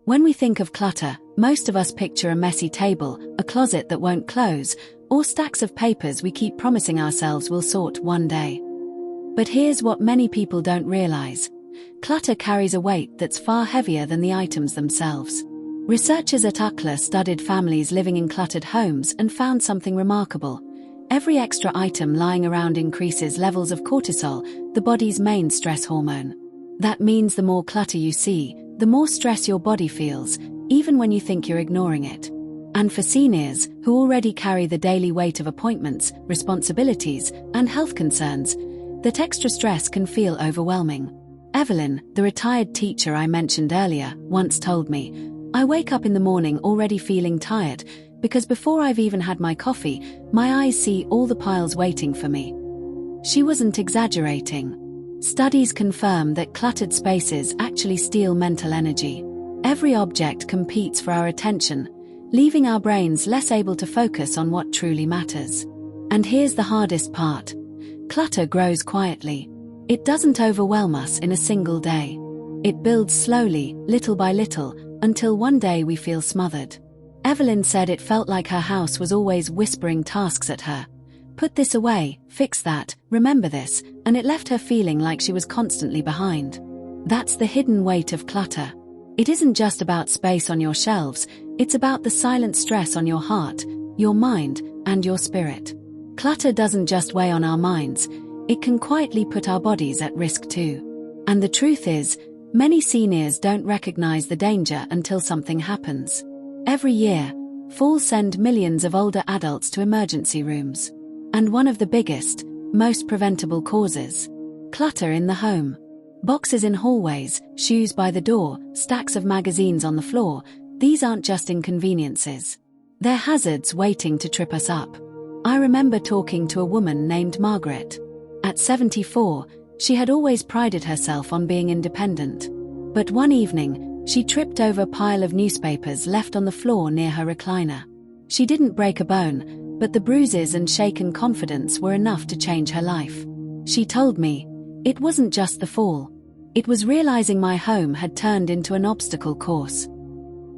When we think of clutter, most of us picture a messy table, a closet that won't close, or stacks of papers we keep promising ourselves we'll sort one day. But here's what many people don't realize. Clutter carries a weight that's far heavier than the items themselves. Researchers at UCLA studied families living in cluttered homes and found something remarkable. Every extra item lying around increases levels of cortisol, the body's main stress hormone. That means the more clutter you see, the more stress your body feels, even when you think you're ignoring it. And for seniors, who already carry the daily weight of appointments, responsibilities, and health concerns, that extra stress can feel overwhelming. Evelyn, the retired teacher I mentioned earlier, once told me, "I wake up in the morning already feeling tired, because before I've even had my coffee, my eyes see all the piles waiting for me." She wasn't exaggerating. Studies confirm that cluttered spaces actually steal mental energy. Every object competes for our attention, leaving our brains less able to focus on what truly matters. And here's the hardest part. Clutter grows quietly. It doesn't overwhelm us in a single day. It builds slowly, little by little, until one day we feel smothered. Evelyn said it felt like her house was always whispering tasks at her. Put this away, fix that, remember this, and it left her feeling like she was constantly behind. That's the hidden weight of clutter. It isn't just about space on your shelves, it's about the silent stress on your heart, your mind, and your spirit. Clutter doesn't just weigh on our minds, it can quietly put our bodies at risk too. And the truth is, many seniors don't recognize the danger until something happens. Every year, falls send millions of older adults to emergency rooms. And one of the biggest, most preventable causes: clutter in the home. Boxes in hallways, shoes by the door, stacks of magazines on the floor, these aren't just inconveniences. They're hazards waiting to trip us up. I remember talking to a woman named Margaret. At 74, she had always prided herself on being independent. But one evening, she tripped over a pile of newspapers left on the floor near her recliner. She didn't break a bone, but the bruises and shaken confidence were enough to change her life. She told me, "It wasn't just the fall. It was realizing my home had turned into an obstacle course."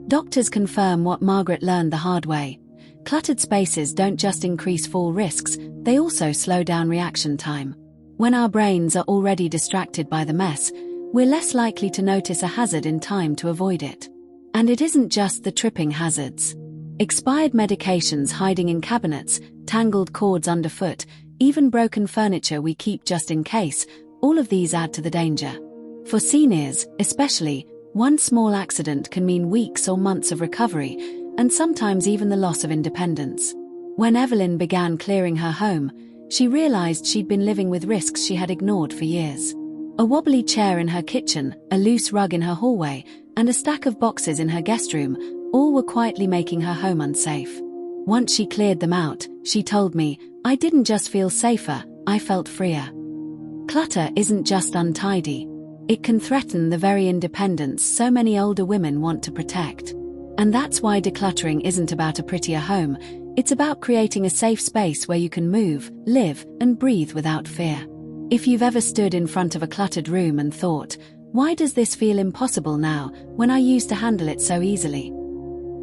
Doctors confirm what Margaret learned the hard way. Cluttered spaces don't just increase fall risks, they also slow down reaction time. When our brains are already distracted by the mess, we're less likely to notice a hazard in time to avoid it. And it isn't just the tripping hazards. Expired medications hiding in cabinets, tangled cords underfoot, even broken furniture we keep just in case, all of these add to the danger. For seniors, especially, one small accident can mean weeks or months of recovery, and sometimes even the loss of independence. When Evelyn began clearing her home, she realized she'd been living with risks she had ignored for years. A wobbly chair in her kitchen, a loose rug in her hallway, and a stack of boxes in her guest room, all were quietly making her home unsafe. Once she cleared them out, she told me, "I didn't just feel safer, I felt freer." Clutter isn't just untidy. It can threaten the very independence so many older women want to protect. And that's why decluttering isn't about a prettier home, it's about creating a safe space where you can move, live, and breathe without fear. If you've ever stood in front of a cluttered room and thought, "Why does this feel impossible now, when I used to handle it so easily?"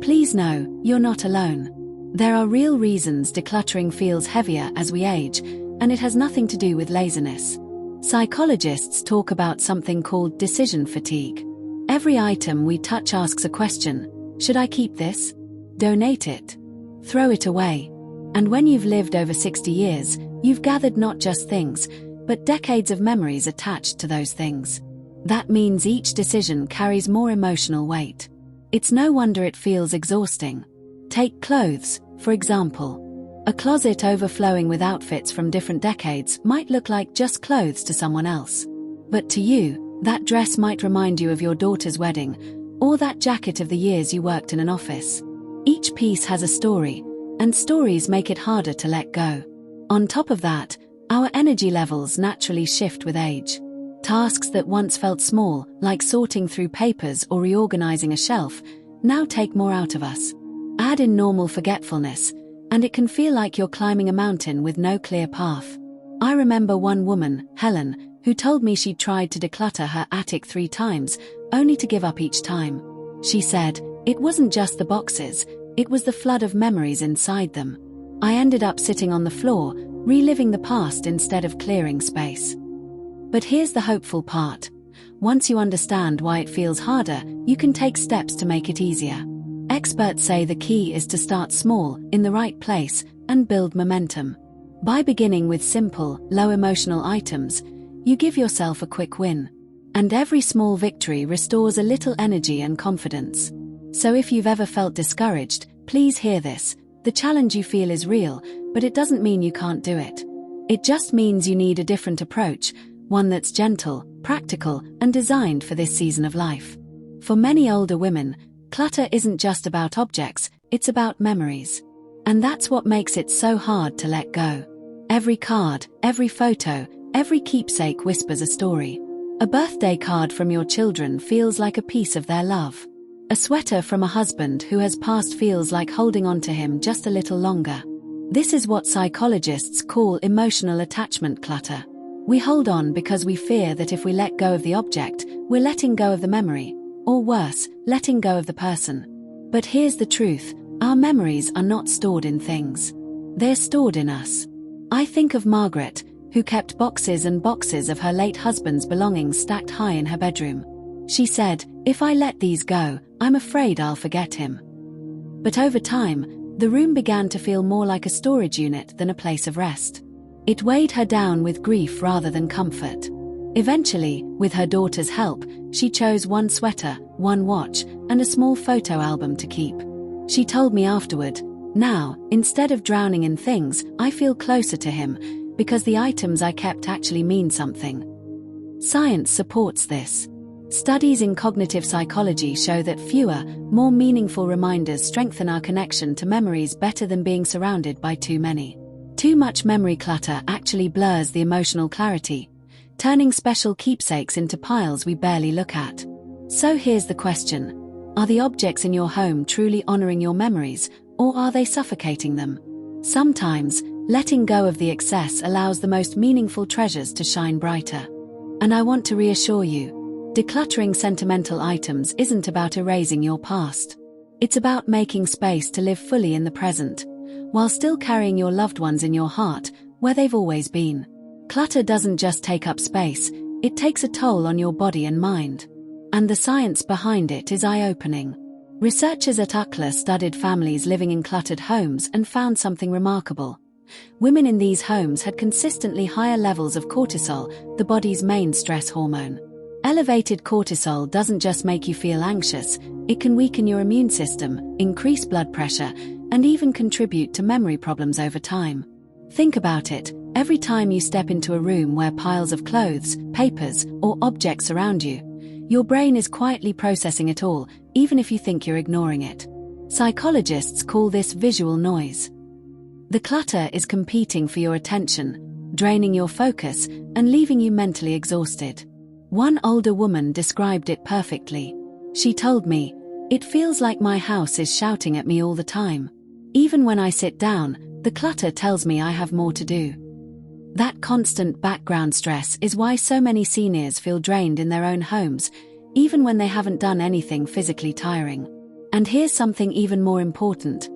Please know, you're not alone. There are real reasons decluttering feels heavier as we age, and it has nothing to do with laziness. Psychologists talk about something called decision fatigue. Every item we touch asks a question: should I keep this? Donate it? Throw it away? And when you've lived over 60 years, you've gathered not just things, but decades of memories attached to those things. That means each decision carries more emotional weight. It's no wonder it feels exhausting. Take clothes, for example. A closet overflowing with outfits from different decades might look like just clothes to someone else. But to you, that dress might remind you of your daughter's wedding, or that jacket of the years you worked in an office. Each piece has a story, and stories make it harder to let go. On top of that, our energy levels naturally shift with age. Tasks that once felt small, like sorting through papers or reorganizing a shelf, now take more out of us. Add in normal forgetfulness, and it can feel like you're climbing a mountain with no clear path. I remember one woman, Helen, who told me she'd tried to declutter her attic 3 times, only to give up each time. She said, "It wasn't just the boxes, it was the flood of memories inside them. I ended up sitting on the floor, reliving the past instead of clearing space." But here's the hopeful part. Once you understand why it feels harder, you can take steps to make it easier. Experts say the key is to start small, in the right place, and build momentum. By beginning with simple, low-emotional items, you give yourself a quick win. And every small victory restores a little energy and confidence. So if you've ever felt discouraged, please hear this. The challenge you feel is real, but it doesn't mean you can't do it. It just means you need a different approach, one that's gentle, practical, and designed for this season of life. For many older women, clutter isn't just about objects, it's about memories. And that's what makes it so hard to let go. Every card, every photo, every keepsake whispers a story. A birthday card from your children feels like a piece of their love. A sweater from a husband who has passed feels like holding on to him just a little longer. This is what psychologists call emotional attachment clutter. We hold on because we fear that if we let go of the object, we're letting go of the memory, or worse, letting go of the person. But here's the truth, our memories are not stored in things. They're stored in us. I think of Margaret, who kept boxes and boxes of her late husband's belongings stacked high in her bedroom. She said, "If I let these go, I'm afraid I'll forget him." But over time, the room began to feel more like a storage unit than a place of rest. It weighed her down with grief rather than comfort. Eventually, with her daughter's help, she chose one sweater, one watch, and a small photo album to keep. She told me afterward, "Now, instead of drowning in things, I feel closer to him, because the items I kept actually mean something." Science supports this. Studies in cognitive psychology show that fewer, more meaningful reminders strengthen our connection to memories better than being surrounded by too many. Too much memory clutter actually blurs the emotional clarity, turning special keepsakes into piles we barely look at. So here's the question. Are the objects in your home truly honoring your memories, or are they suffocating them? Sometimes, letting go of the excess allows the most meaningful treasures to shine brighter. And I want to reassure you, decluttering sentimental items isn't about erasing your past. It's about making space to live fully in the present, while still carrying your loved ones in your heart, where they've always been. Clutter doesn't just take up space, it takes a toll on your body and mind. And the science behind it is eye-opening. Researchers at UCLA studied families living in cluttered homes and found something remarkable. Women in these homes had consistently higher levels of cortisol, the body's main stress hormone. Elevated cortisol doesn't just make you feel anxious, it can weaken your immune system, increase blood pressure, and even contribute to memory problems over time. Think about it, every time you step into a room where piles of clothes, papers, or objects surround you, your brain is quietly processing it all, even if you think you're ignoring it. Psychologists call this visual noise. The clutter is competing for your attention, draining your focus, and leaving you mentally exhausted. One older woman described it perfectly. She told me, "It feels like my house is shouting at me all the time. Even when I sit down, the clutter tells me I have more to do." That constant background stress is why so many seniors feel drained in their own homes, even when they haven't done anything physically tiring. And here's something even more important.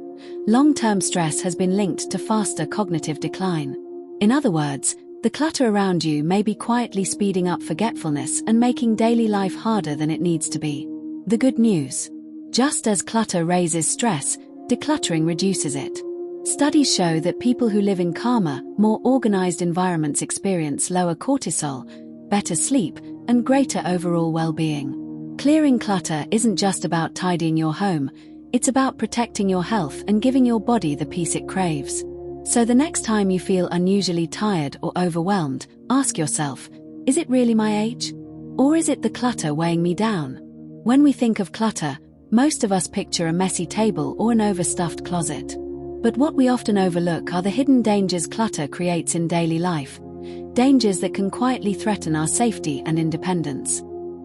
Long-term stress has been linked to faster cognitive decline. In other words, the clutter around you may be quietly speeding up forgetfulness and making daily life harder than it needs to be. The good news: just as clutter raises stress, decluttering reduces it. Studies show that people who live in calmer, more organized environments experience lower cortisol, better sleep, and greater overall well-being. Clearing clutter isn't just about tidying your home, it's about protecting your health and giving your body the peace it craves. So the next time you feel unusually tired or overwhelmed, ask yourself, is it really my age? Or is it the clutter weighing me down? When we think of clutter, most of us picture a messy table or an overstuffed closet. But what we often overlook are the hidden dangers clutter creates in daily life. Dangers that can quietly threaten our safety and independence.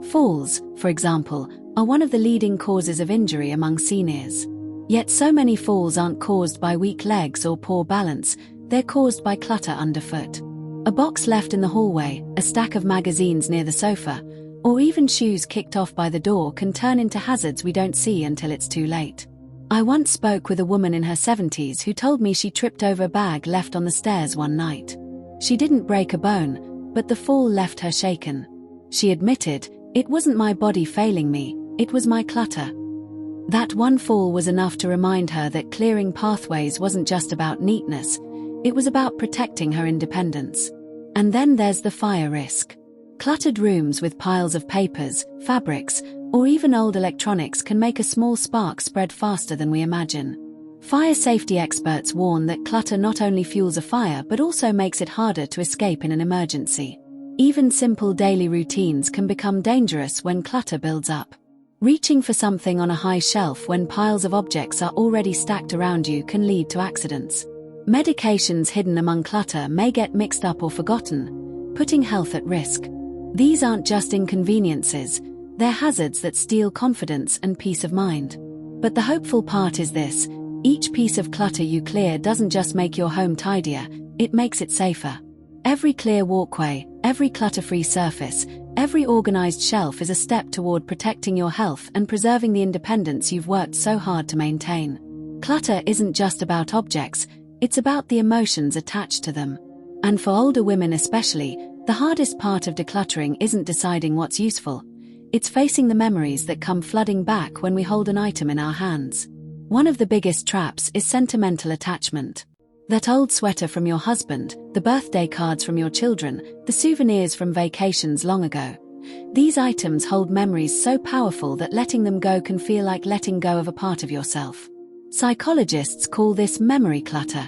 Falls, for example, are one of the leading causes of injury among seniors. Yet so many falls aren't caused by weak legs or poor balance, they're caused by clutter underfoot. A box left in the hallway, a stack of magazines near the sofa, or even shoes kicked off by the door can turn into hazards we don't see until it's too late. I once spoke with a woman in her 70s who told me she tripped over a bag left on the stairs one night. She didn't break a bone, but the fall left her shaken. She admitted, "It wasn't my body failing me, it was my clutter." That one fall was enough to remind her that clearing pathways wasn't just about neatness, it was about protecting her independence. And then there's the fire risk. Cluttered rooms with piles of papers, fabrics, or even old electronics can make a small spark spread faster than we imagine. Fire safety experts warn that clutter not only fuels a fire but also makes it harder to escape in an emergency. Even simple daily routines can become dangerous when clutter builds up. Reaching for something on a high shelf when piles of objects are already stacked around you can lead to accidents. Medications hidden among clutter may get mixed up or forgotten, putting health at risk. These aren't just inconveniences, they're hazards that steal confidence and peace of mind. But the hopeful part is this: each piece of clutter you clear doesn't just make your home tidier, it makes it safer. Every clear walkway, every clutter-free surface, every organized shelf is a step toward protecting your health and preserving the independence you've worked so hard to maintain. Clutter isn't just about objects, it's about the emotions attached to them. And for older women especially, the hardest part of decluttering isn't deciding what's useful. It's facing the memories that come flooding back when we hold an item in our hands. One of the biggest traps is sentimental attachment. That old sweater from your husband, the birthday cards from your children, the souvenirs from vacations long ago. These items hold memories so powerful that letting them go can feel like letting go of a part of yourself. Psychologists call this memory clutter.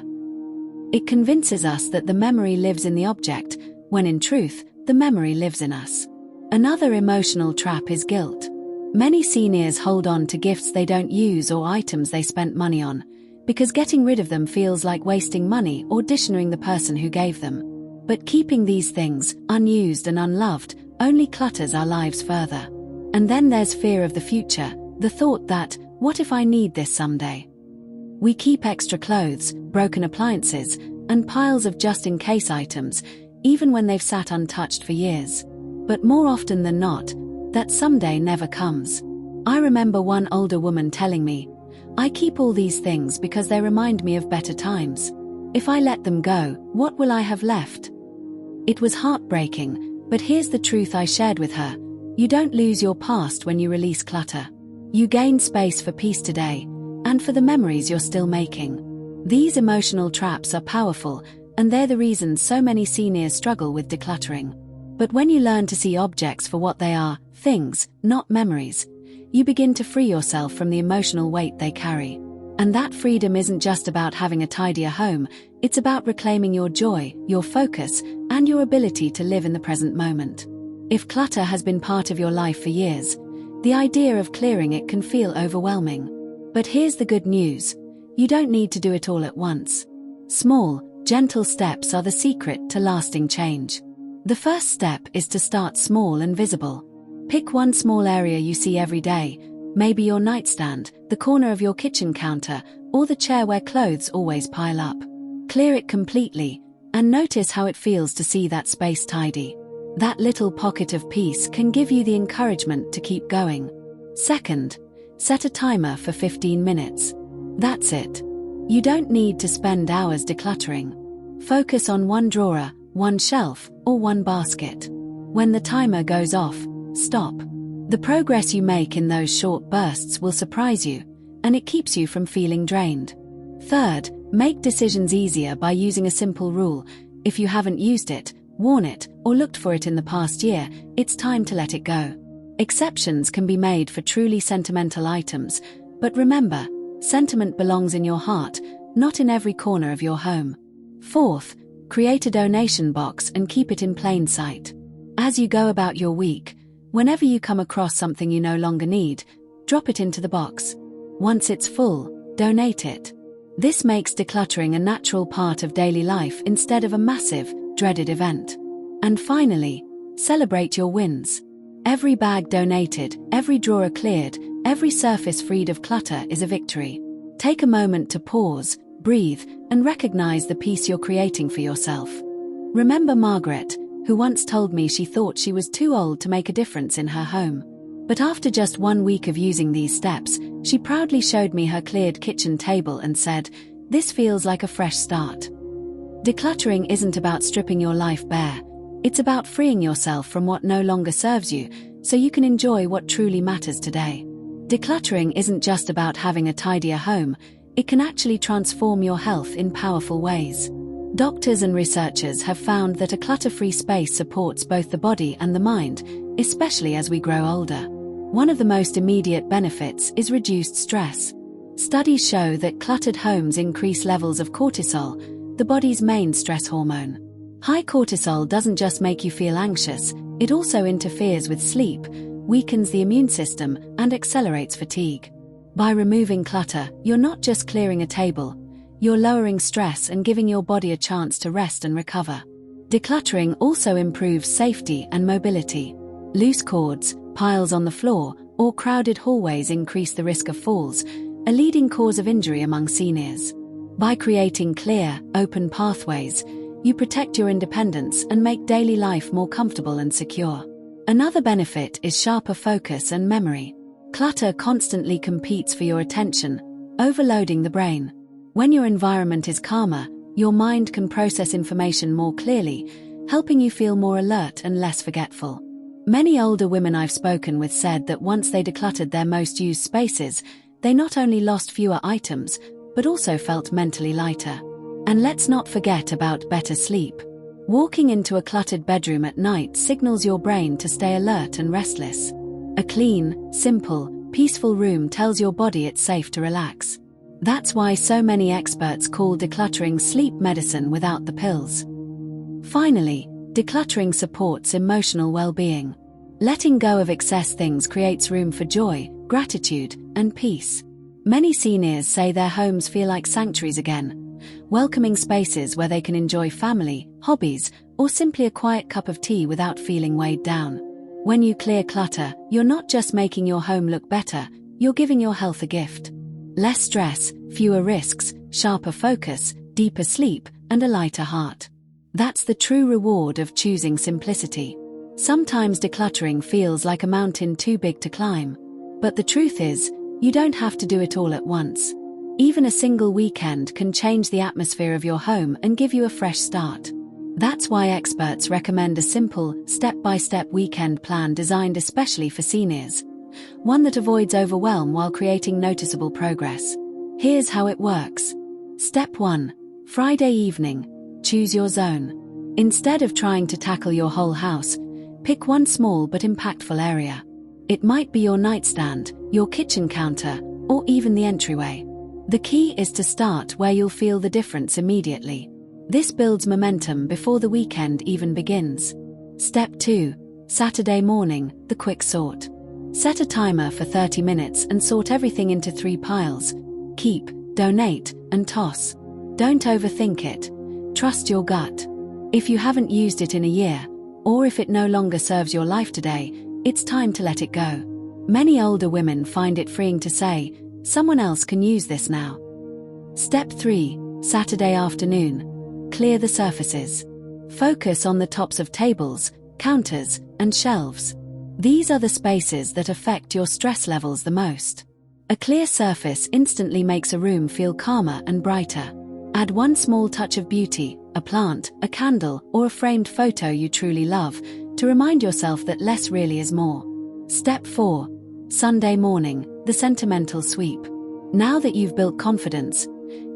It convinces us that the memory lives in the object, when in truth, the memory lives in us. Another emotional trap is guilt. Many seniors hold on to gifts they don't use or items they spent money on, because getting rid of them feels like wasting money or dishonoring the person who gave them. But keeping these things, unused and unloved, only clutters our lives further. And then there's fear of the future, the thought that, what if I need this someday? We keep extra clothes, broken appliances, and piles of just-in-case items, even when they've sat untouched for years. But more often than not, that someday never comes. I remember one older woman telling me, "I keep all these things because they remind me of better times. If I let them go, what will I have left?" It was heartbreaking, but here's the truth I shared with her. You don't lose your past when you release clutter. You gain space for peace today, and for the memories you're still making. These emotional traps are powerful, and they're the reason so many seniors struggle with decluttering. But when you learn to see objects for what they are, things, not memories, you begin to free yourself from the emotional weight they carry. And that freedom isn't just about having a tidier home, it's about reclaiming your joy, your focus, and your ability to live in the present moment. If clutter has been part of your life for years, the idea of clearing it can feel overwhelming. But here's the good news: you don't need to do it all at once. Small, gentle steps are the secret to lasting change. The first step is to start small and visible. Pick one small area you see every day, maybe your nightstand, the corner of your kitchen counter, or the chair where clothes always pile up. Clear it completely, and notice how it feels to see that space tidy. That little pocket of peace can give you the encouragement to keep going. Second, set a timer for 15 minutes. That's it. You don't need to spend hours decluttering. Focus on one drawer, one shelf, or one basket. When the timer goes off, stop. The progress you make in those short bursts will surprise you, and it keeps you from feeling drained. Third, make decisions easier by using a simple rule. If you haven't used it, worn it, or looked for it in the past year, it's time to let it go. Exceptions can be made for truly sentimental items, but remember, sentiment belongs in your heart, not in every corner of your home. Fourth, create a donation box and keep it in plain sight. As you go about your week, whenever you come across something you no longer need, drop it into the box. Once it's full, donate it. This makes decluttering a natural part of daily life instead of a massive, dreaded event. And finally, celebrate your wins. Every bag donated, every drawer cleared, every surface freed of clutter is a victory. Take a moment to pause, breathe, and recognize the peace you're creating for yourself. Remember Margaret, who once told me she thought she was too old to make a difference in her home. But after just 1 week of using these steps, she proudly showed me her cleared kitchen table and said, "This feels like a fresh start." Decluttering isn't about stripping your life bare. It's about freeing yourself from what no longer serves you, so you can enjoy what truly matters today. Decluttering isn't just about having a tidier home, it can actually transform your health in powerful ways. Doctors and researchers have found that a clutter-free space supports both the body and the mind, especially as we grow older. One of the most immediate benefits is reduced stress. Studies show that cluttered homes increase levels of cortisol, the body's main stress hormone. High cortisol doesn't just make you feel anxious, it also interferes with sleep, weakens the immune system, and accelerates fatigue. By removing clutter, you're not just clearing a table, you're lowering stress and giving your body a chance to rest and recover. Decluttering also improves safety and mobility. Loose cords, piles on the floor, or crowded hallways increase the risk of falls, a leading cause of injury among seniors. By creating clear, open pathways, you protect your independence and make daily life more comfortable and secure. Another benefit is sharper focus and memory. Clutter constantly competes for your attention, overloading the brain. When your environment is calmer, your mind can process information more clearly, helping you feel more alert and less forgetful. Many older women I've spoken with said that once they decluttered their most used spaces, they not only lost fewer items, but also felt mentally lighter. And let's not forget about better sleep. Walking into a cluttered bedroom at night signals your brain to stay alert and restless. A clean, simple, peaceful room tells your body it's safe to relax. That's why so many experts call decluttering sleep medicine without the pills. Finally, decluttering supports emotional well-being. Letting go of excess things creates room for joy, gratitude, and peace. Many seniors say their homes feel like sanctuaries again, welcoming spaces where they can enjoy family, hobbies, or simply a quiet cup of tea without feeling weighed down. When you clear clutter, you're not just making your home look better, you're giving your health a gift. Less stress, fewer risks, sharper focus, deeper sleep, and a lighter heart. That's the true reward of choosing simplicity. Sometimes decluttering feels like a mountain too big to climb. But the truth is, you don't have to do it all at once. Even a single weekend can change the atmosphere of your home and give you a fresh start. That's why experts recommend a simple, step-by-step weekend plan designed especially for seniors. One that avoids overwhelm while creating noticeable progress. Here's how it works. Step 1. Friday evening. Choose your zone. Instead of trying to tackle your whole house, pick one small but impactful area. It might be your nightstand, your kitchen counter, or even the entryway. The key is to start where you'll feel the difference immediately. This builds momentum before the weekend even begins. Step 2. Saturday morning, the quick sort. Set a timer for 30 minutes and sort everything into 3 piles. Keep, donate, and toss. Don't overthink it. Trust your gut. If you haven't used it in a year, or if it no longer serves your life today, it's time to let it go. Many older women find it freeing to say, "Someone else can use this now." Step 3. Saturday afternoon. Clear the surfaces. Focus on the tops of tables, counters, and shelves. These are the spaces that affect your stress levels the most. A clear surface instantly makes a room feel calmer and brighter. Add one small touch of beauty, a plant, a candle, or a framed photo you truly love, to remind yourself that less really is more. Step 4. Sunday morning, the sentimental sweep. Now that you've built confidence,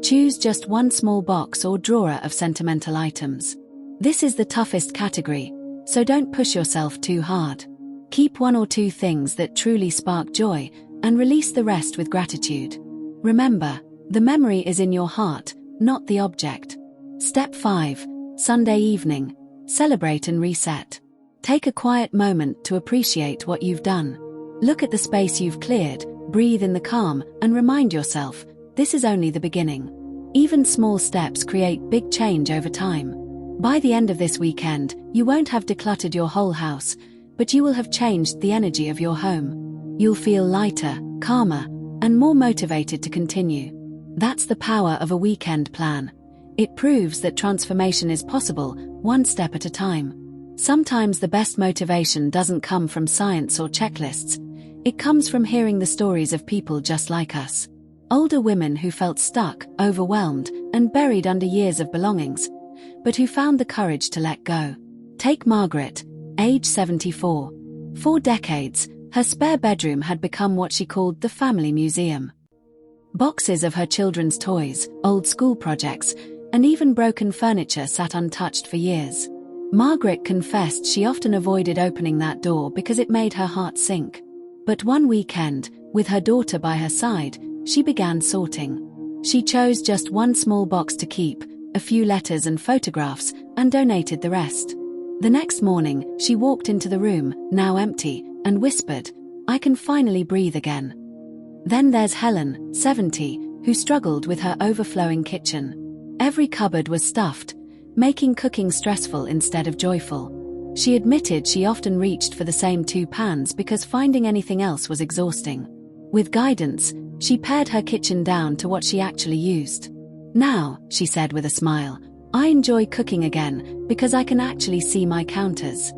choose just one small box or drawer of sentimental items. This is the toughest category, so don't push yourself too hard. Keep 1 or 2 things that truly spark joy, and release the rest with gratitude. Remember, the memory is in your heart, not the object. Step 5. Sunday evening. Celebrate and reset. Take a quiet moment to appreciate what you've done. Look at the space you've cleared, breathe in the calm, and remind yourself, this is only the beginning. Even small steps create big change over time. By the end of this weekend, you won't have decluttered your whole house, but you will have changed the energy of your home. You'll feel lighter, calmer, and more motivated to continue. That's the power of a weekend plan. It proves that transformation is possible, one step at a time. Sometimes the best motivation doesn't come from science or checklists. It comes from hearing the stories of people just like us. Older women who felt stuck, overwhelmed, and buried under years of belongings, but who found the courage to let go. Take Margaret, age 74. For decades, her spare bedroom had become what she called the family museum. Boxes of her children's toys, old school projects, and even broken furniture sat untouched for years. Margaret confessed she often avoided opening that door because it made her heart sink. But one weekend, with her daughter by her side, she began sorting. She chose just one small box to keep, a few letters and photographs, and donated the rest. The next morning, she walked into the room, now empty, and whispered, "I can finally breathe again." Then there's Helen, 70, who struggled with her overflowing kitchen. Every cupboard was stuffed, making cooking stressful instead of joyful. She admitted she often reached for the same 2 pans because finding anything else was exhausting. With guidance, she pared her kitchen down to what she actually used. "Now," she said with a smile, "I enjoy cooking again because I can actually see my counters."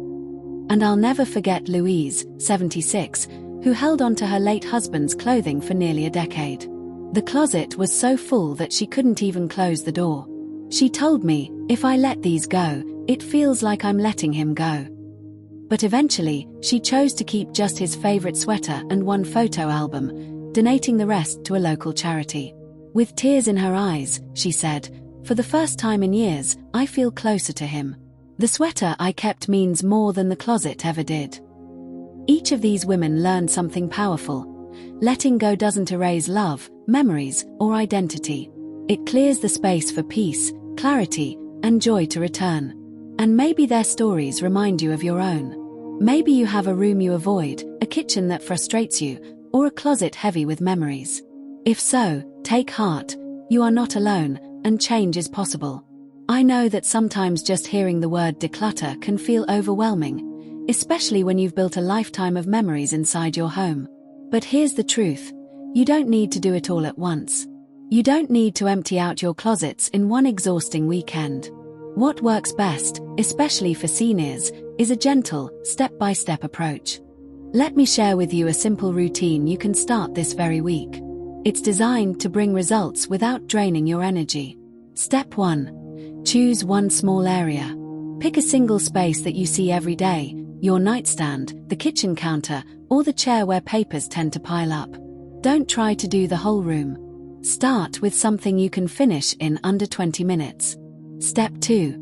And I'll never forget Louise, 76, who held on to her late husband's clothing for nearly a decade. The closet was so full that she couldn't even close the door. She told me, "If I let these go, it feels like I'm letting him go." But eventually, she chose to keep just his favorite sweater and one photo album, donating the rest to a local charity. With tears in her eyes, she said, "For the first time in years, I feel closer to him. The sweater I kept means more than the closet ever did." Each of these women learned something powerful. Letting go doesn't erase love, memories, or identity. It clears the space for peace, clarity, and joy to return. And maybe their stories remind you of your own. Maybe you have a room you avoid, a kitchen that frustrates you, or a closet heavy with memories. If so, take heart. You are not alone, and change is possible. I know that sometimes just hearing the word declutter can feel overwhelming, especially when you've built a lifetime of memories inside your home. But here's the truth. You don't need to do it all at once. You don't need to empty out your closets in one exhausting weekend. What works best, especially for seniors, is a gentle, step-by-step approach. Let me share with you a simple routine you can start this very week. It's designed to bring results without draining your energy. Step 1. Choose one small area. Pick a single space that you see every day, your nightstand, the kitchen counter, or the chair where papers tend to pile up. Don't try to do the whole room. Start with something you can finish in under 20 minutes. Step 2.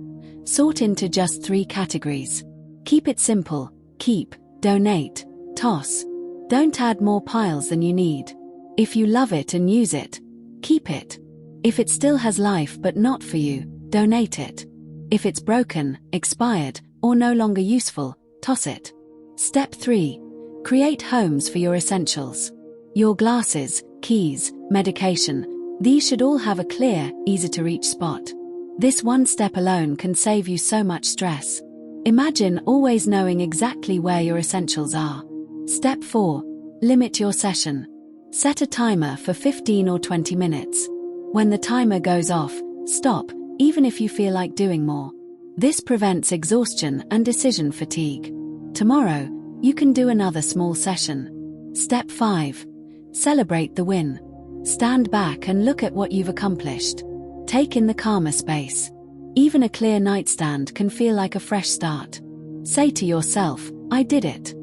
Sort into just 3 categories. Keep it simple. Keep, donate, toss. Don't add more piles than you need. If you love it and use it, keep it. If it still has life but not for you, donate it. If it's broken, expired, or no longer useful, toss it. Step 3. Create homes for your essentials. Your glasses, keys, medication, these should all have a clear, easy-to-reach spot. This one step alone can save you so much stress. Imagine always knowing exactly where your essentials are. Step 4. Limit your session. Set a timer for 15 or 20 minutes. When the timer goes off, stop, even if you feel like doing more. This prevents exhaustion and decision fatigue. Tomorrow, you can do another small session. Step 5. Celebrate the win. Stand back and look at what you've accomplished. Take in the calmer space. Even a clear nightstand can feel like a fresh start. Say to yourself, "I did it."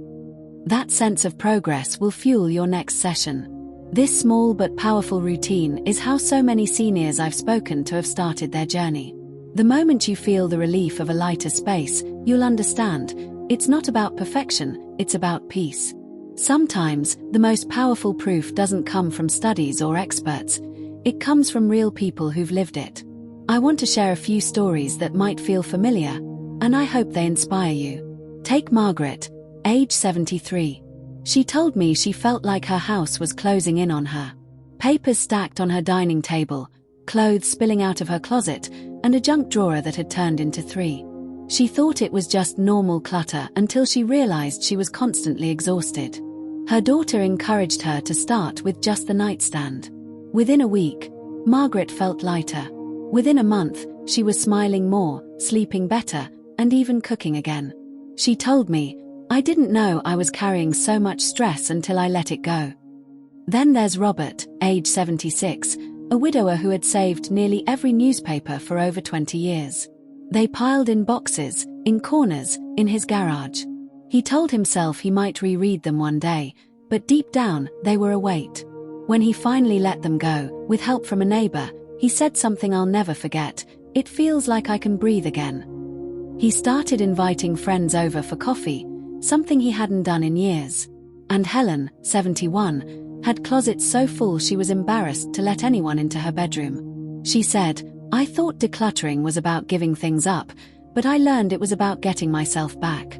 That sense of progress will fuel your next session. This small but powerful routine is how so many seniors I've spoken to have started their journey. The moment you feel the relief of a lighter space, you'll understand, it's not about perfection, it's about peace. Sometimes, the most powerful proof doesn't come from studies or experts. It comes from real people who've lived it. I want to share a few stories that might feel familiar, and I hope they inspire you. Take Margaret, age 73. She told me she felt like her house was closing in on her. Papers stacked on her dining table, clothes spilling out of her closet, and a junk drawer that had turned into 3. She thought it was just normal clutter until she realized she was constantly exhausted. Her daughter encouraged her to start with just the nightstand. Within a week, Margaret felt lighter. Within a month, she was smiling more, sleeping better, and even cooking again. She told me, "I didn't know I was carrying so much stress until I let it go." Then there's Robert, age 76, a widower who had saved nearly every newspaper for over 20 years. They piled in boxes, in corners, in his garage. He told himself he might reread them one day, but deep down, they were a weight. When he finally let them go, with help from a neighbor, he said something I'll never forget: "It feels like I can breathe again." He started inviting friends over for coffee, something he hadn't done in years. And Helen, 71, had closets so full she was embarrassed to let anyone into her bedroom. She said, "I thought decluttering was about giving things up, but I learned it was about getting myself back."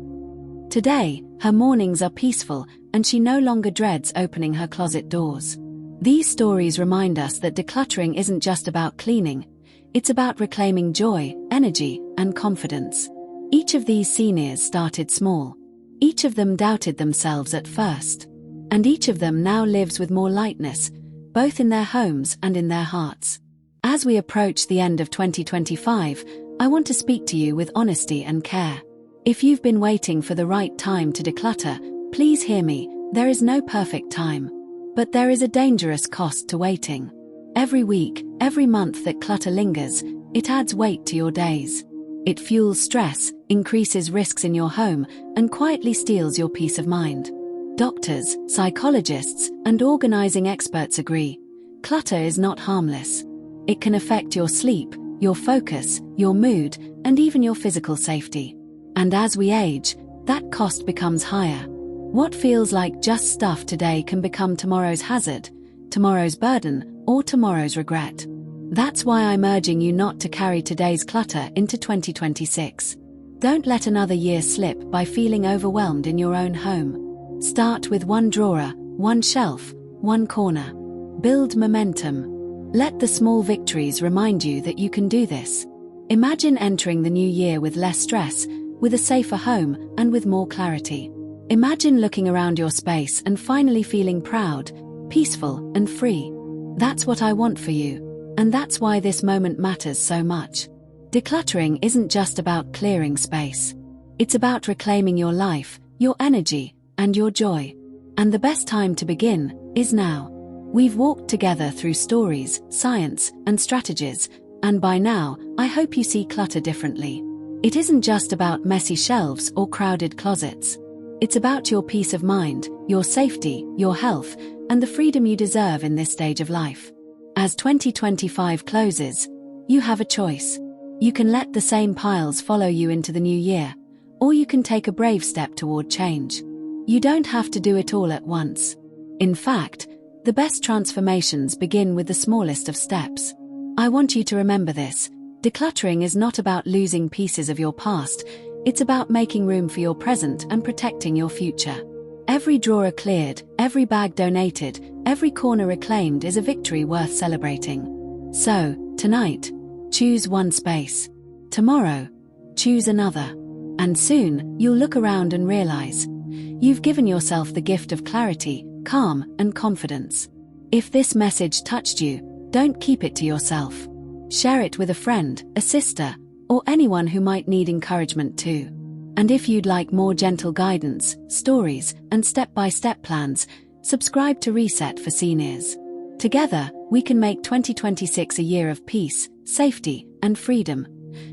Today, her mornings are peaceful, and she no longer dreads opening her closet doors. These stories remind us that decluttering isn't just about cleaning, it's about reclaiming joy, energy, and confidence. Each of these seniors started small. Each of them doubted themselves at first. And each of them now lives with more lightness, both in their homes and in their hearts. As we approach the end of 2025, I want to speak to you with honesty and care. If you've been waiting for the right time to declutter, please hear me: there is no perfect time. But there is a dangerous cost to waiting. Every week, every month that clutter lingers, it adds weight to your days. It fuels stress, increases risks in your home, and quietly steals your peace of mind. Doctors, psychologists, and organizing experts agree: clutter is not harmless. It can affect your sleep, your focus, your mood, and even your physical safety. And as we age, that cost becomes higher. What feels like just stuff today can become tomorrow's hazard, tomorrow's burden, or tomorrow's regret. That's why I'm urging you not to carry today's clutter into 2026. Don't let another year slip by feeling overwhelmed in your own home. Start with one drawer, one shelf, one corner. Build momentum. Let the small victories remind you that you can do this. Imagine entering the new year with less stress, with a safer home, and with more clarity. Imagine looking around your space and finally feeling proud, peaceful, and free. That's what I want for you. And that's why this moment matters so much. Decluttering isn't just about clearing space. It's about reclaiming your life, your energy, and your joy. And the best time to begin is now. We've walked together through stories, science, and strategies, and by now, I hope you see clutter differently. It isn't just about messy shelves or crowded closets. It's about your peace of mind, your safety, your health, and the freedom you deserve in this stage of life. As 2025 closes, you have a choice. You can let the same piles follow you into the new year, or you can take a brave step toward change. You don't have to do it all at once. In fact, the best transformations begin with the smallest of steps. I want you to remember this: decluttering is not about losing pieces of your past, it's about making room for your present and protecting your future. Every drawer cleared, every bag donated, every corner reclaimed is a victory worth celebrating. So, tonight, choose one space. Tomorrow, choose another. And soon, you'll look around and realize you've given yourself the gift of clarity, calm, and confidence. If this message touched you, don't keep it to yourself. Share it with a friend, a sister, or anyone who might need encouragement too. And if you'd like more gentle guidance, stories, and step-by-step plans, subscribe to Reset for Seniors. Together, we can make 2026 a year of peace, safety, and freedom,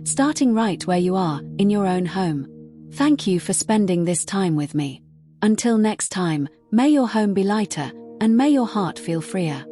starting right where you are, in your own home. Thank you for spending this time with me. Until next time, may your home be lighter, and may your heart feel freer.